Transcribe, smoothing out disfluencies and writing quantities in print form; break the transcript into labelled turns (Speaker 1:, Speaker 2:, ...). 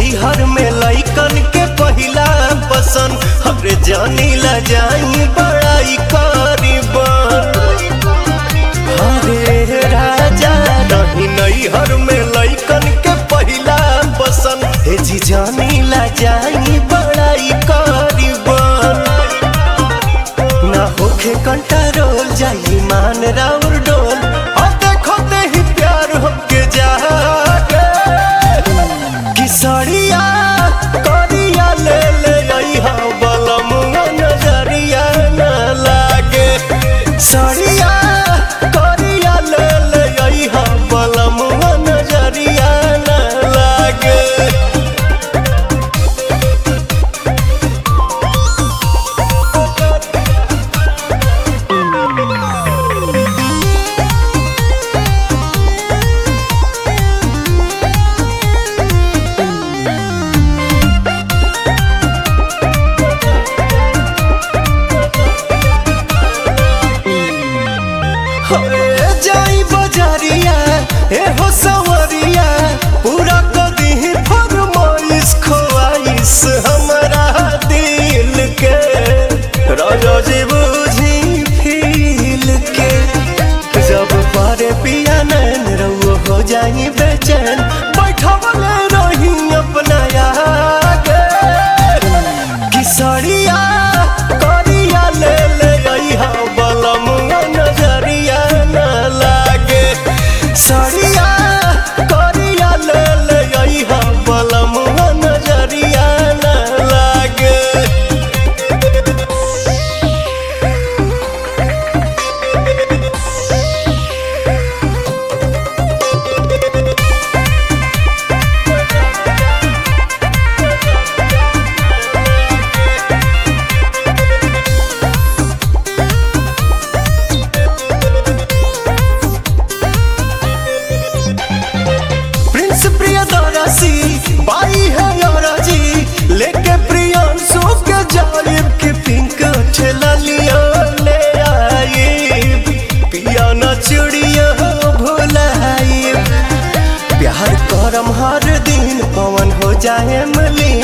Speaker 1: नैहर में लइकन के पहिला पसंद, हरे जानी ला जाई बड़ाई करीबन। हरे राजा रही नैहर में लइकन के पहिला पसंद, हे जी जानी ला जाई बड़ाई करीबन। ना होखे कंट्रोल जाई मान राउर डोल, और देखो ते ही प्यार हमके जागे। किसरिया करिया ले ले अइहा बलमुआ नजरिया न लागे। सरिया करिया ले ले अइहा बलमुआ नजरिया न लागे। जाई बजारिया ए हो सवरिया, पूरा कदी फरमाइश ख्वाइश हमरा दिल के। राजा जी बुझी फील के, जब पारे पिया नैन रउआ हो जाई बेचैन, बैठवले रही अपना आगे। किसरिया करिया ले ले अइहा बलमुआ नजरिया न लागे। सरिया करिया ले ले अइहा बलमुआ नजरिया न लागे। प्रिंस प्रियदर्शी बाई है राजी, लेके प्रियांशु के जालिब के पिंक ठेला लिया ले आई। पिया न चुड़िया भुलाई, प्यार करम हर दिन पवन हो जाए मलिन।